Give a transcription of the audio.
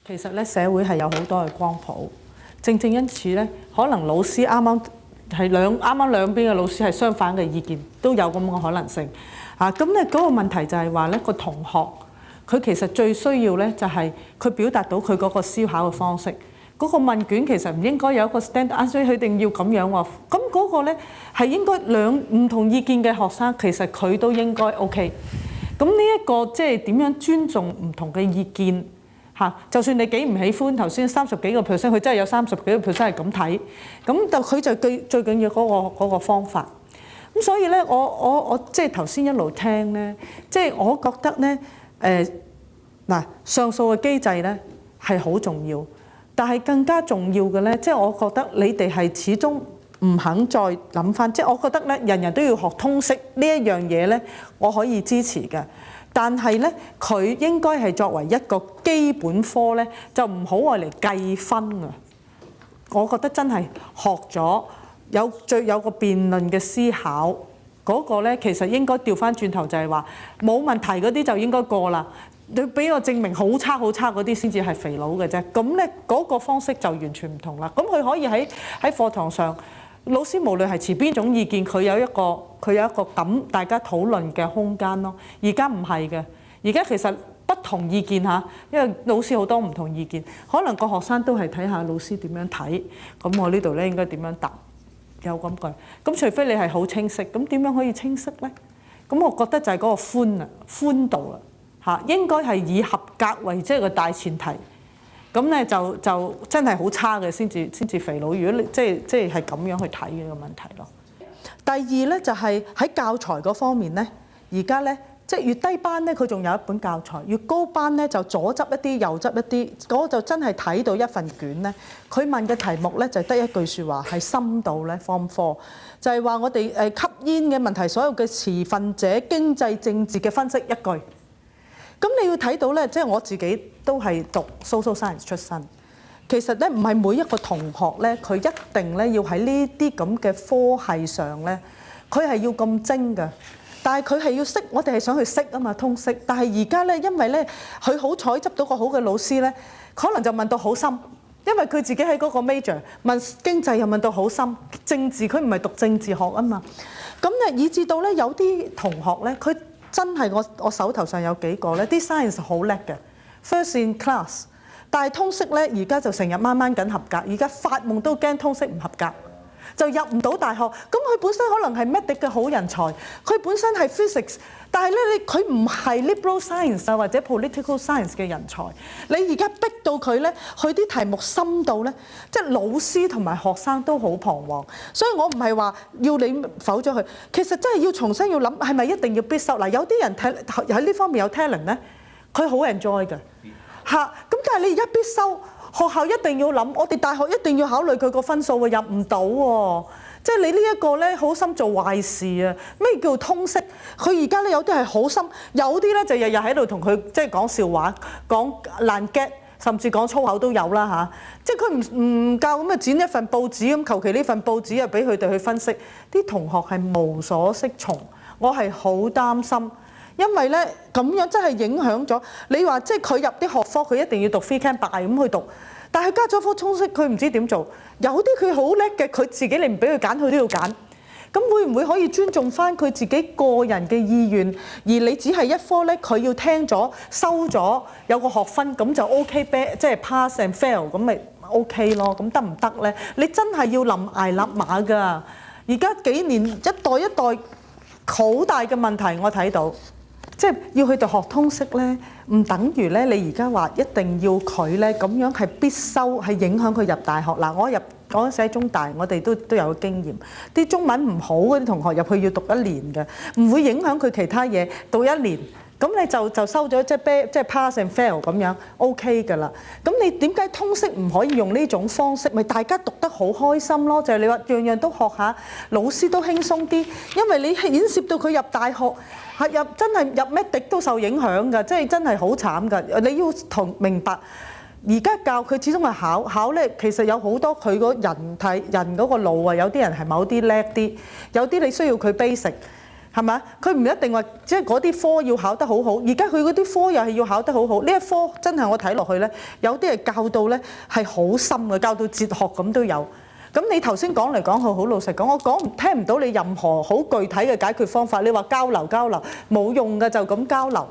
其實咧，社會係有好多嘅光譜，正因此咧，可能老師啱啱兩邊嘅老師係相反嘅意見，都有咁嘅可能性。咁咧嗰個問題就係話咧，個同學佢其實最需要咧就係佢表達到佢嗰個思考嘅方式。嗰個問卷其實唔應該有一個 standard answer，佢一定要咁樣喎。咁嗰個咧係應該兩唔同意見嘅學生，其實佢都應該 OK。咁呢一個即係點樣尊重唔同嘅意見？就算你幾唔喜歡頭先30幾個 percent， 佢真係有30幾個 percent 係咁睇，咁就佢就最緊要嗰個方法。咁所以咧，我即係頭先一路聽咧，即係我覺得咧，上訴嘅機制咧係好重要，但係更加重要嘅咧，即係我覺得你哋係始終唔肯再諗翻，即係我覺得咧，人人都要學通識呢一樣嘢咧，我可以支持嘅。但係咧，佢應該係作為一個基本科咧，就唔好愛嚟計分啊！我覺得真係學咗有個辯論嘅思考，嗰個咧其實應該調翻轉頭就係話冇問題嗰啲就應該過啦。你俾我證明好差嗰啲先至係肥佬嘅啫。咁咧嗰個方式就完全唔同啦。咁佢可以喺課堂上，老師無論係持邊種意見，佢有一個咁大家討論嘅空間咯。而家唔係嘅，而家其實不同意見嚇，因為老師好多唔同意見，可能個學生都係睇下老師點樣睇。咁我呢度咧應該點樣答？有咁句。咁除非你係好清晰，咁點樣可以清晰咧？咁我覺得就係嗰個寬度啦嚇，應該係以合格為即係個大前提。咁咧就真係好差嘅先至肥佬。如果你即係咁樣去睇嘅個問題咯。第二咧就係喺教材嗰方面咧，而家咧即係越低班咧佢仲有一本教材，越高班咧就左執一啲右執一啲。我就真係睇到一份卷咧，佢問嘅題目咧就得一句説話係深度咧 Form 4，就係話我哋吸煙嘅問題，所有嘅持份者經濟政治嘅分析一句。咁你要睇到咧，即係我自己都係讀 social science 出身。其實咧，唔係每一個同學咧，佢一定咧要喺呢啲咁嘅科系上咧，佢係要咁精㗎。但係佢係要識，我哋係想去識啊嘛，通識。但係而家咧，因為咧，佢好彩執到個好嘅老師咧，可能就問到好深，因為佢自己喺嗰個 major 問經濟又問到好深，政治佢唔係讀政治學啊嘛。咁咧，以至到咧有啲同學咧，佢真係我手頭上有幾個咧，啲 science 好叻嘅 ，first in class， 但係通識咧而家就成日掹緊合格，而家發夢都驚通識唔合格，就入唔到大學。咁佢本身可能係 medic 嘅好人才，佢本身係 physics， 但係咧佢唔係 liberal science 啊或者 political science 嘅人才。你而家逼到佢咧，佢啲題目深度咧，即係老師同埋學生都好彷徨。所以我唔係話要你否咗佢，其實真係要重新要諗，係咪一定要必修？嗱，有啲人喺呢方面有 talent 咧，佢好 enjoy 嘅嚇。咁但係你而家必修，學校一定要諗，我哋大學一定要考慮佢個分數喎，入唔到喎。即係你呢一個咧，好心做壞事啊！咩叫通識？佢而家咧有啲係好心，有啲咧就日日喺度同佢即係講笑話、講爛 get，甚至講粗口都有啦嚇。即係佢唔夠咁啊，剪一份報紙咁，求其呢份報紙啊，俾佢哋去分析。啲同學係無所適從，我係好擔心，因為咧咁樣真係影響咗你話，即係佢入啲學科，佢一定要讀 Phy Chem Bio 咁去讀。但係加咗科通識，佢唔知點做。有啲佢好叻嘅，佢自己你唔俾佢揀，佢都要揀。咁會唔會可以尊重翻佢自己個人嘅意願？而你只係一科咧，佢要聽咗收咗有個學分，咁就 OK， 即係 pass and fail 咁咪 OK 咯。咁得唔得咧？你真係要臨崖勒馬㗎。而家幾年一代一代好大嘅問題，我睇到。即係要去到學通識咧，唔等於咧你而家話一定要佢咧咁樣係必修，係影響佢入大學。嗱，我嗰陣時喺中大，我哋都有經驗。啲中文唔好嗰啲同學入去要讀1年嘅，唔會影響佢其他嘢。讀1年，咁你就收咗即係 pass and fail 咁樣 OK 㗎啦。咁你點解通識唔可以用呢種方式？咪大家讀得好開心咯。就係你話樣樣都學下，老師都輕鬆啲，因為你牽涉到佢入大學。真係入咩敵都受影響㗎，即係真係好慘㗎。你要明白，而家教佢始終係考咧，其實有好多佢個人嗰個腦啊，有啲人係某啲叻啲，有啲你需要佢 basic。係咪？佢唔一定話即係嗰啲科要考得好好，而家佢嗰啲科又係要考得好好。呢一科真係我睇落去咧，有啲係教到咧係好深嘅，教到哲學咁都有。咁你頭先講嚟講去，好老實講，我聽唔到你任何好具體嘅解決方法。你話交流冇用嘅，就咁交流。